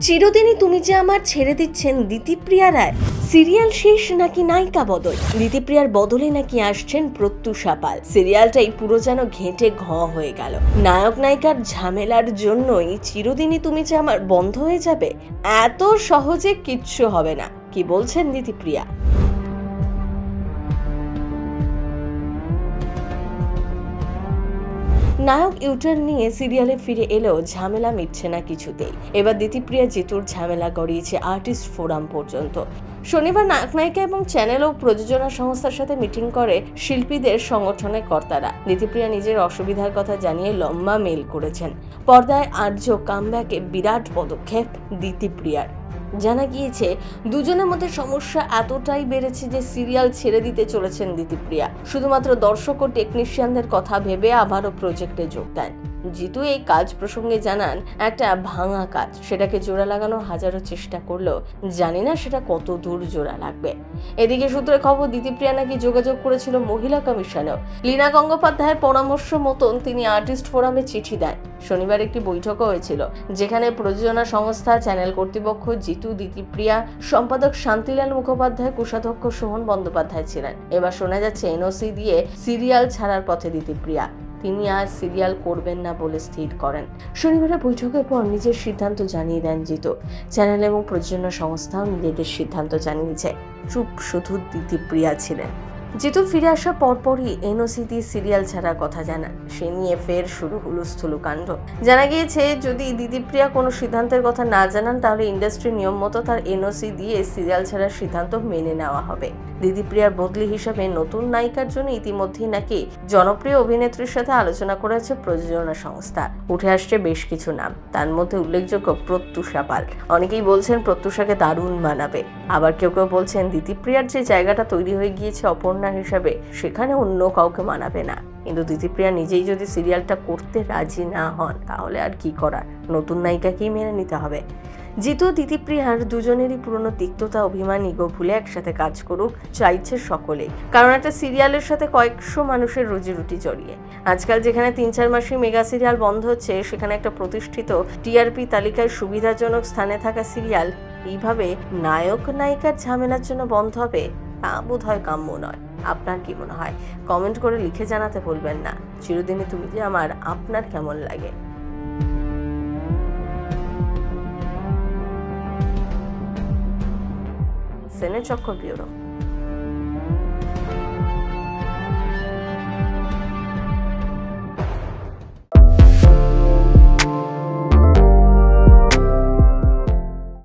চিরদিনই তুমি যে আমার ছেড়ে দিচ্ছেন দিতিপ্রিয়া রায়। সিরিয়াল শেষ নাকি নায়িকা বদল? দিতিপ্রিয়ার বদলে নাকি আসছেন প্রত্যুষা পাল। সিরিয়ালটাই পুরো যেন ঘেঁটে ঘ হয়ে গেল। নায়ক নায়িকার ঝামেলার জন্যই চিরদিনই তুমি যে আমার বন্ধ হয়ে যাবে, এত সহজে কিচ্ছু হবে না। কি বলছেন দিতিপ্রিয়া? নায়ক ইউটার্ন নিয়ে সিরিয়ালে ফিরে এলেও ঝামেলা মিটছে না কিছুতেই। এবার দিতিপ্রিয়া জিতুর ঝামেলা গড়িয়েছে আর্টিস্ট ফোরাম পর্যন্ত। শনিবার নায়ক নায়িকা এবং চ্যানেল ও প্রযোজনা সংস্থার সাথে মিটিং করে শিল্পীদের সংগঠনের কর্তারা। দিতিপ্রিয়া নিজের অসুবিধার কথা জানিয়ে লম্বা মেইল করেছেন। পর্দায় আর্য কামব্যাকে বিরাট পদক্ষেপ দিতিপ্রিয়ার। জানা গিয়েছে দুজনের মধ্যে সমস্যা এতটাই বেড়েছে যে সিরিয়াল ছেড়ে দিতে চলেছেন দিতিপ্রিয়া। শুধুমাত্র দর্শক ও টেকনিশিয়ানদের কথা ভেবে আবারও প্রজেক্টে যোগ দেন। জিতু এই কাজ প্রসঙ্গে জানান, একটা ভাঙা কাজ, সেটাকে জোড়া লাগানোর হাজারো চেষ্টা করলেও জানি না সেটা কত দূর জোড়া লাগবে। এদিকে সূত্রে খবর, দিতিপ্রিয়া নাকি যোগাযোগ করেছিল মহিলা কমিশনেও। লীনা গঙ্গোপাধ্যায়ের পরামর্শ মতন তিনি আর্টিস্ট ফোরামে চিঠি দেন। শনিবার একটি বৈঠকও হয়েছিল, যেখানে প্রযোজনা সংস্থা, চ্যানেল কর্তৃপক্ষ, জিতু, দিতিপ্রিয়া, সম্পাদক শান্তিলাল মুখোপাধ্যায়, কোষাধ্যক্ষ সোহন বন্দ্যোপাধ্যায় ছিলেন। এবার শোনা যাচ্ছে এনওসি দিয়ে সিরিয়াল ছাড়ার পথে দিতিপ্রিয়া। তিনি আর সিরিয়াল করবেন না বলে স্থির করেন। শনিবারের বৈঠকের পর নিজের সিদ্ধান্ত জানিয়ে দেন জিতু। চ্যানেল এবং প্রযোজনা সংস্থাও নিজেদের সিদ্ধান্ত জানিয়েছে। চুপ শুধু দিতিপ্রিয়া ছিলেন। জিতু ফিরে আসার পরপরই এনওসি দিয়ে সিরিয়াল ছাড়ার কথা জানান। সে নিয়ে ফের শুরু হুলুস্থুলু কাণ্ড। জানা গিয়েছে, যদি দিতিপ্রিয়া কোনো সিদ্ধান্তের কথা না জানান, তাহলে ইন্ডাস্ট্রির নিয়ম মতো তার এনওসি দিয়ে সিরিয়াল ছাড়ার সিদ্ধান্ত মেনে নেওয়া হবে। দিতিপ্রিয়ার বদলি হিসাবে নতুন নায়িকার জন্য ইতিমধ্যেই নাকি জনপ্রিয় অভিনেত্রীর সাথে আলোচনা করেছে প্রযোজনা সংস্থা। উঠে আসছে বেশ কিছু নাম, তার মধ্যে উল্লেখযোগ্য প্রত্যুষা পাল। অনেকেই বলছেন প্রত্যুষাকে দারুণ মানাবে, আবার কেউ কেউ বলছেন দিতিপ্রিয়ার যে জায়গাটা তৈরি হয়ে গিয়েছে অপর্ণা হিসাবে, সেখানে অন্য কাউকে মানাবে না। কিন্তু দিতিপ্রিয়া নিজেই যদি সিরিয়ালটা করতে রাজি না হন, তাহলে আর কি করার, নতুন নায়িকাকেই মেনে নিতে হবে। জিতু দিতিপ্রিয়ার দুজনেরই পুরনো তিক্ততা, অভিমান, ইগো ভুলে একসাথে কাজ করুক চাইছে সকলেই। কারণ একটা সিরিয়ালের সাথে কয়েকশো মানুষের রুজি রুটি জড়িয়ে। আজকাল যেখানে ৩-৪ মাসেই মেগা সিরিয়াল বন্ধ হচ্ছে, সেখানে একটা প্রতিষ্ঠিত টিআরপি তালিকায় সুবিধাজনক স্থানে থাকা সিরিয়াল এইভাবে নায়ক নায়িকার ঝামেলার জন্য বন্ধ হবে, তা বোধ হয় কাম্য নয়। আপনার কি মনে হয়? কমেন্ট করে লিখে জানাতে ভুলবেন না। চিরদিনই তুমি যে আমার, আপনার কেমন লাগে? সেনের চক্কর ব্যুরো।